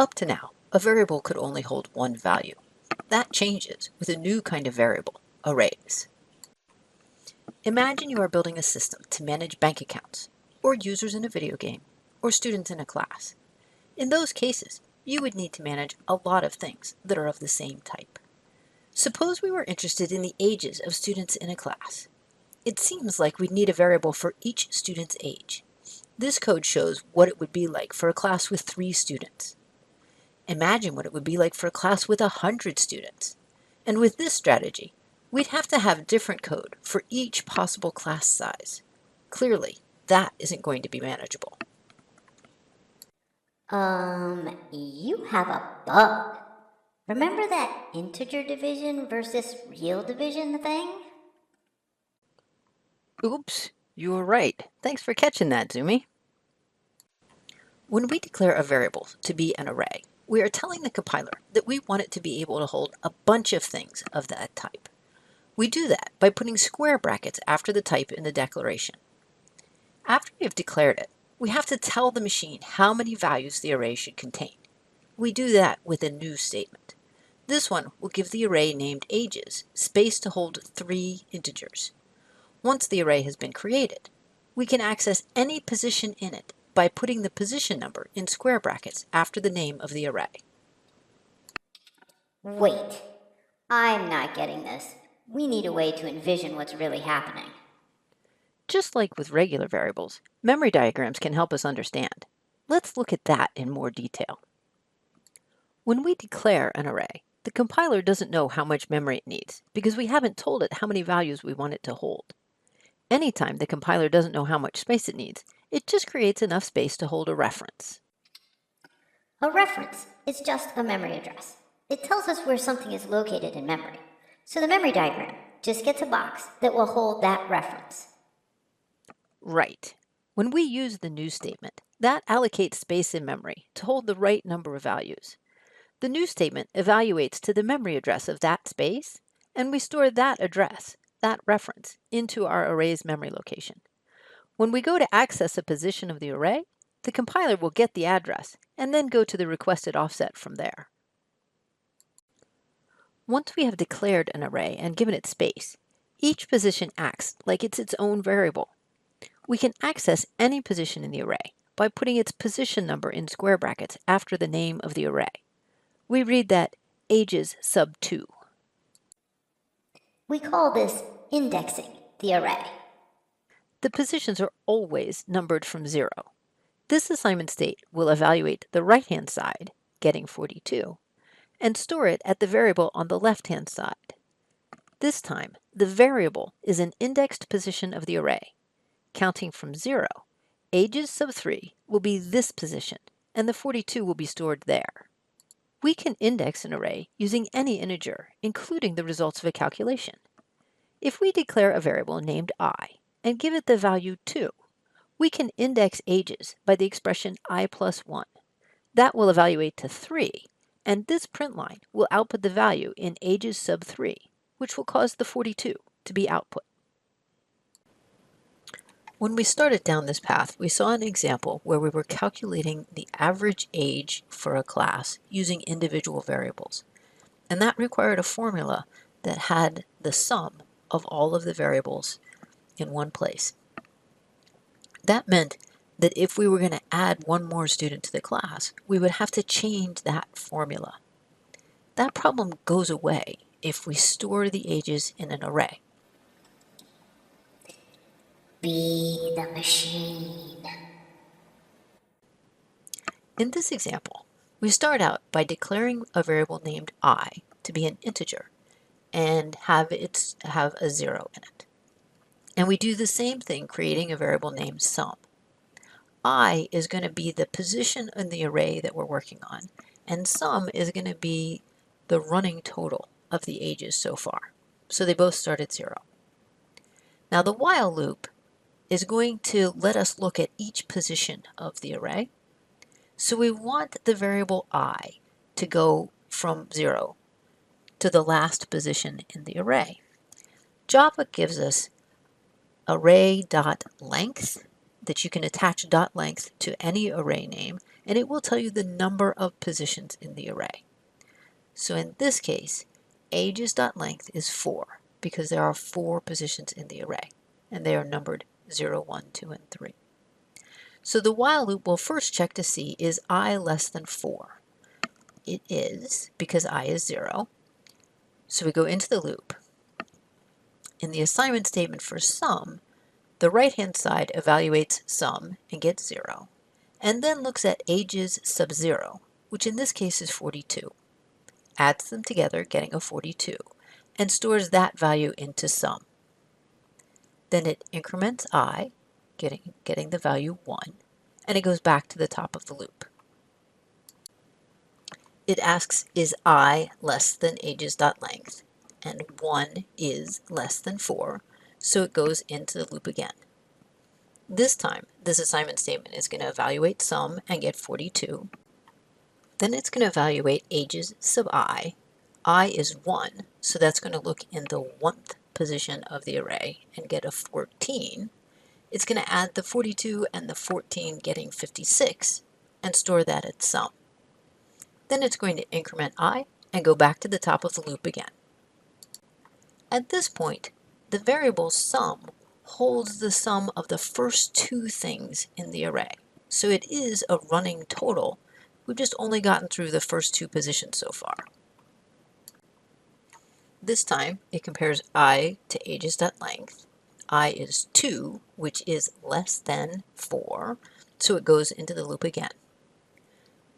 Up to now, a variable could only hold one value. That changes with a new kind of variable, arrays. Imagine you are building a system to manage bank accounts, or users in a video game, or students in a class. In those cases, you would need to manage a lot of things that are of the same type. Suppose we were interested in the ages of students in a class. It seems like we'd need a variable for each student's age. This code shows what it would be like for a class with 3 students. Imagine what it would be like for a class with 100 students. And with this strategy, we'd have to have different code for each possible class size. Clearly, that isn't going to be manageable. You have a bug. Remember that integer division versus real division thing? Oops, you were right. Thanks for catching that, Zumi. When we declare a variable to be an array, we are telling the compiler that we want it to be able to hold a bunch of things of that type. We do that by putting square brackets after the type in the declaration. After we have declared it, we have to tell the machine how many values the array should contain. We do that with a new statement. This one will give the array named ages space to hold 3 integers. Once the array has been created, we can access any position in it by putting the position number in square brackets after the name of the array. Wait, I'm not getting this. We need a way to envision what's really happening. Just like with regular variables, memory diagrams can help us understand. Let's look at that in more detail. When we declare an array, the compiler doesn't know how much memory it needs because we haven't told it how many values we want it to hold. Anytime the compiler doesn't know how much space it needs, it just creates enough space to hold a reference. A reference is just a memory address. It tells us where something is located in memory. So the memory diagram just gets a box that will hold that reference. Right. When we use the new statement, that allocates space in memory to hold the right number of values. The new statement evaluates to the memory address of that space, and we store that address, that reference, into our array's memory location. When we go to access a position of the array, the compiler will get the address and then go to the requested offset from there. Once we have declared an array and given it space, each position acts like it's its own variable. We can access any position in the array by putting its position number in square brackets after the name of the array. We read that ages sub 2. We call this indexing the array. The positions are always numbered from 0. This assignment state will evaluate the right-hand side, getting 42, and store it at the variable on the left-hand side. This time, the variable is an indexed position of the array. Counting from 0, ages sub 3 will be this position, and the 42 will be stored there. We can index an array using any integer, including the results of a calculation. If we declare a variable named I and give it the value 2, we can index ages by the expression I plus 1. That will evaluate to 3, and this print line will output the value in ages sub 3, which will cause the 42 to be output. When we started down this path, we saw an example where we were calculating the average age for a class using individual variables. And that required a formula that had the sum of all of the variables in one place. That meant that if we were going to add one more student to the class, we would have to change that formula. That problem goes away if we store the ages in an array. Be the machine. In this example, we start out by declaring a variable named I to be an integer and have a 0 in it. And we do the same thing creating a variable named sum. I is going to be the position in the array that we're working on, and sum is going to be the running total of the ages so far. So they both start at 0. Now the while loop is going to let us look at each position of the array. So we want the variable I to go from 0 to the last position in the array. Java gives us array.length that you can attach .length to any array name, and it will tell you the number of positions in the array. So in this case, ages.length is 4 because there are 4 positions in the array, and they are numbered 0, 1, 2, and 3. So the while loop will first check to see is I less than 4. It is, because I is 0. So we go into the loop. In the assignment statement for sum, the right-hand side evaluates sum and gets 0, and then looks at ages sub 0, which in this case is 42, adds them together, getting a 42, and stores that value into sum. Then it increments I, getting the value 1, and it goes back to the top of the loop. It asks, is I less than ages.length? And 1 is less than 4, so it goes into the loop again. This time, this assignment statement is going to evaluate sum and get 42. Then it's going to evaluate ages sub I. I is 1, so that's going to look in the 1th position of the array and get a 14. It's going to add the 42 and the 14, getting 56, and store that at sum. Then it's going to increment I and go back to the top of the loop again. At this point, the variable sum holds the sum of the first 2 things in the array. So it is a running total. We've just only gotten through the first 2 positions so far. This time, it compares I to ages.length. I is 2, which is less than 4, so it goes into the loop again.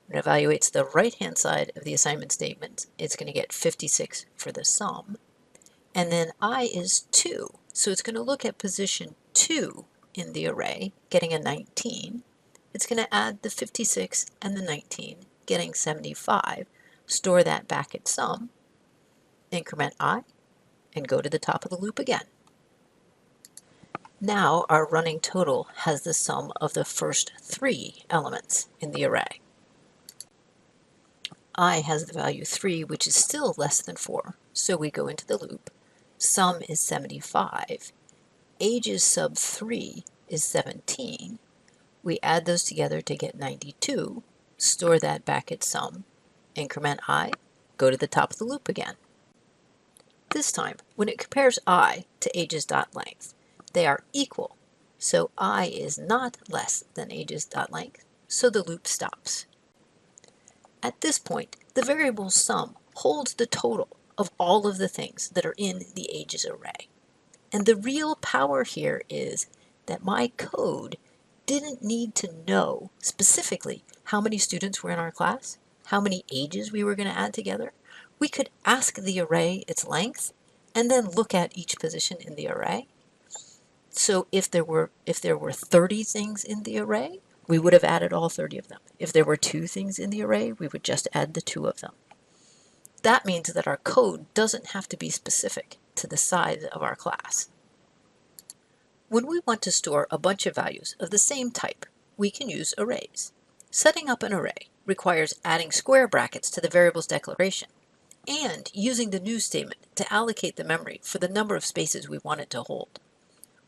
It evaluates the right-hand side of the assignment statement. It's going to get 56 for the sum. And then I is 2, so it's going to look at position 2 in the array, getting a 19. It's going to add the 56 and the 19, getting 75, store that back at sum, increment I, and go to the top of the loop again. Now our running total has the sum of the first 3 elements in the array. I has the value 3, which is still less than 4, so we go into the loop. Sum is 75. Ages sub 3 is 17. We add those together to get 92, store that back at sum, increment I, go to the top of the loop again. This time, when it compares I to ages.length, they are equal, so I is not less than ages.length, so the loop stops. At this point, the variable sum holds the total of all of the things that are in the ages array. And the real power here is that my code didn't need to know specifically how many students were in our class, how many ages we were going to add together. We could ask the array its length and then look at each position in the array. So if there were 30 things in the array, we would have added all 30 of them. If there were 2 things in the array, we would just add the 2 of them. That means that our code doesn't have to be specific to the size of our class. When we want to store a bunch of values of the same type, we can use arrays. Setting up an array requires adding square brackets to the variable's declaration and using the new statement to allocate the memory for the number of spaces we want it to hold.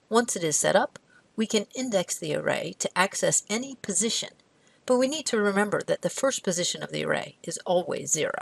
Once it is set up, we can index the array to access any position, but we need to remember that the first position of the array is always 0.